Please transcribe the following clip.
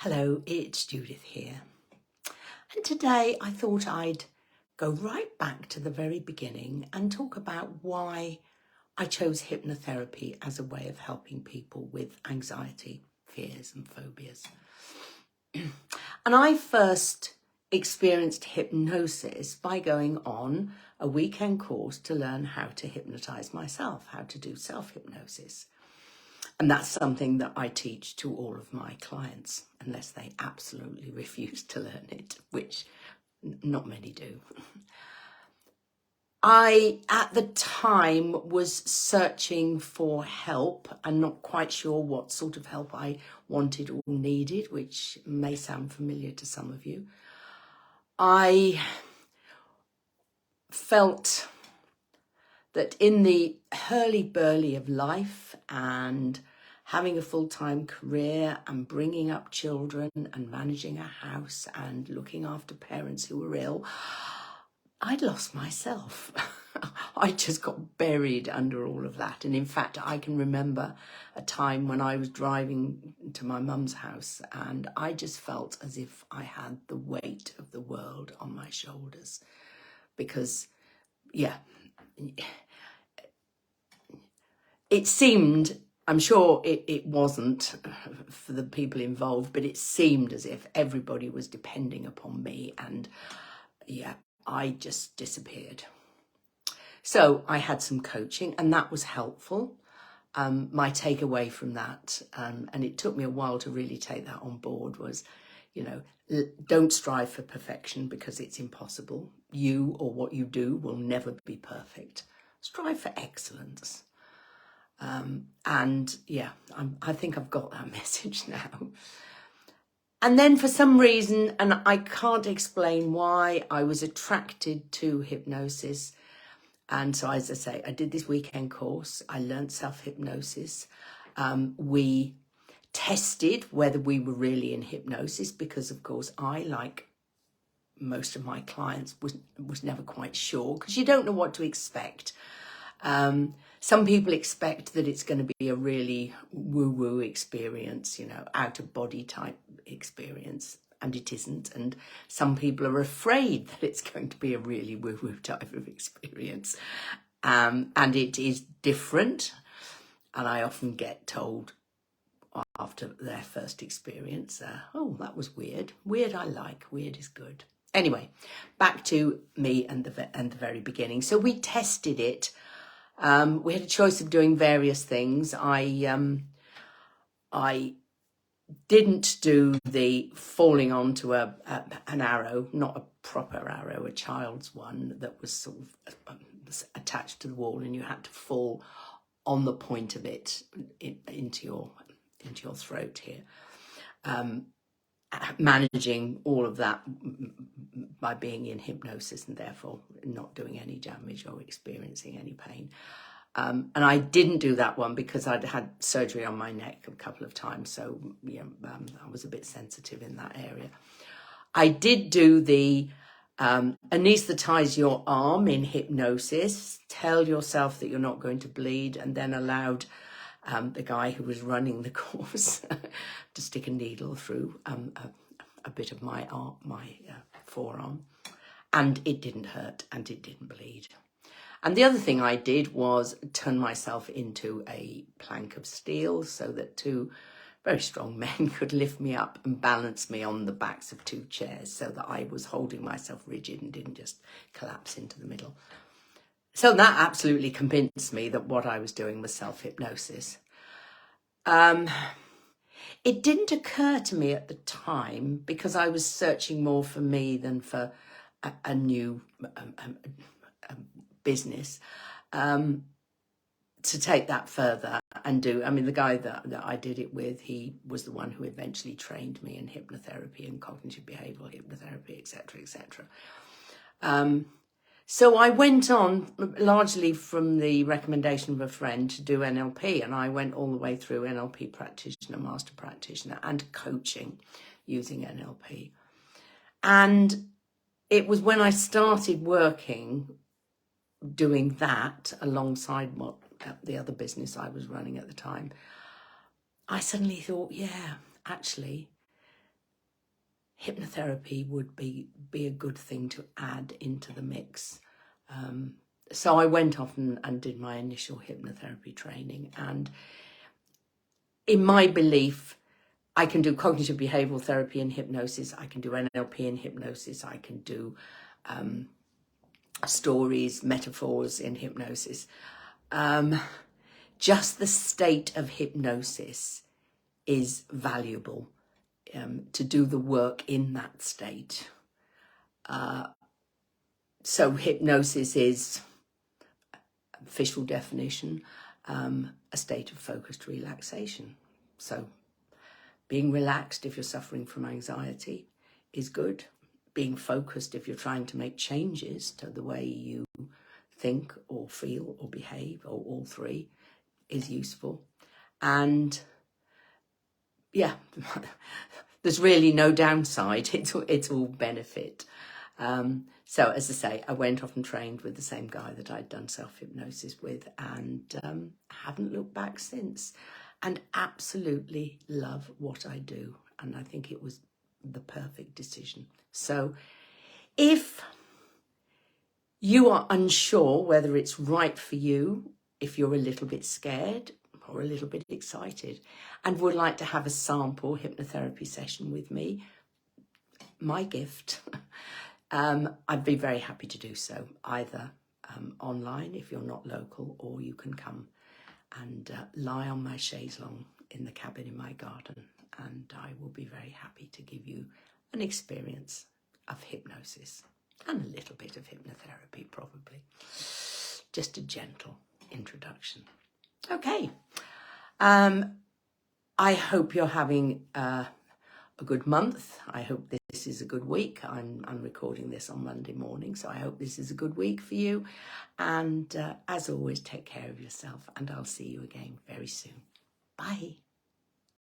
Hello, it's Judith here. And today I thought I'd go right back to the very beginning and talk about why I chose hypnotherapy as a way of helping people with anxiety, fears and phobias. And I first experienced hypnosis by going on a weekend course to learn how to hypnotize myself, how to do self-hypnosis. And that's something that I teach to all of my clients, unless they absolutely refuse to learn it, which not many do. I, at the time, was searching for help and not quite sure what sort of help I wanted or needed, which may sound familiar to some of you. I felt that in the hurly-burly of life and having a full-time career and bringing up children and managing a house and looking after parents who were ill, I'd lost myself. I just got buried under all of that. And in fact, I can remember a time when I was driving to my mum's house and I just felt as if I had the weight of the world on my shoulders. Because, yeah, it seemed, I'm sure it wasn't for the people involved, but it seemed as if everybody was depending upon me and yeah, I just disappeared. So I had some coaching and that was helpful. My takeaway from that, and it took me a while to really take that on board, was, you know, don't strive for perfection because it's impossible. You or what you do will never be perfect. Strive for excellence. And yeah, I think I've got that message now. And then for some reason, and I can't explain why, I was attracted to hypnosis. And so, as I say, I did this weekend course. I learned self-hypnosis. We tested whether we were really in hypnosis because, of course, I, like most of my clients, was never quite sure because you don't know what to expect. Some people expect that it's going to be a really woo-woo experience, you know, out-of-body type experience, and it isn't. And some people are afraid that it's going to be a really woo-woo type of experience. And it is different. And I often get told after their first experience, oh, that was weird. Weird I like, weird is good. Anyway, back to me and the very beginning. So we tested it. We had a choice of doing various things. I didn't do the falling onto an arrow, not a proper arrow, a child's one that was sort of attached to the wall, and you had to fall on the point of it into your throat here. Managing all of that by being in hypnosis and therefore not doing any damage or experiencing any pain. And I didn't do that one because I'd had surgery on my neck a couple of times. So yeah, I was a bit sensitive in that area. I did do the anesthetize your arm in hypnosis, tell yourself that you're not going to bleed, and then allowed the guy who was running the course to stick a needle through a bit of my arm, forearm, and it didn't hurt and it didn't bleed. And the other thing I did was turn myself into a plank of steel so that two very strong men could lift me up and balance me on the backs of two chairs so that I was holding myself rigid and didn't just collapse into the middle. So that absolutely convinced me that what I was doing was self-hypnosis. It didn't occur to me at the time because I was searching more for me than for a new business, to take that further and do. I mean, the guy that I did it with, he was the one who eventually trained me in hypnotherapy and cognitive behavioural hypnotherapy, etc., etc. So I went on, largely from the recommendation of a friend, to do NLP, and I went all the way through NLP practitioner, master practitioner, and coaching using NLP. And it was when I started working, doing that alongside what the other business I was running at the time, I suddenly thought, yeah, actually, hypnotherapy would be a good thing to add into the mix. So I went off and did my initial hypnotherapy training, and in my belief, I can do cognitive behavioral therapy in hypnosis, I can do NLP in hypnosis, I can do stories, metaphors in hypnosis. Just the state of hypnosis is valuable, to do the work in that state. So hypnosis is, official definition, a state of focused relaxation. So being relaxed if you're suffering from anxiety is good. Being focused if you're trying to make changes to the way you think or feel or behave, or all three, is useful. And yeah, there's really no downside. It's all benefit. So as I say, I went off and trained with the same guy that I'd done self-hypnosis with, and haven't looked back since, and absolutely love what I do. And I think it was the perfect decision. So if you are unsure whether it's right for you, if you're a little bit scared or a little bit excited and would like to have a sample hypnotherapy session with me, my gift, I'd be very happy to do so, either online if you're not local, or you can come and lie on my chaise longue in the cabin in my garden, and I will be very happy to give you an experience of hypnosis and a little bit of hypnotherapy, probably. Just a gentle introduction. Okay. I hope you're having a good month. I hope this is a good week. I'm recording this on Monday morning, so I hope this is a good week for you. And as always, take care of yourself, and I'll see you again very soon. Bye.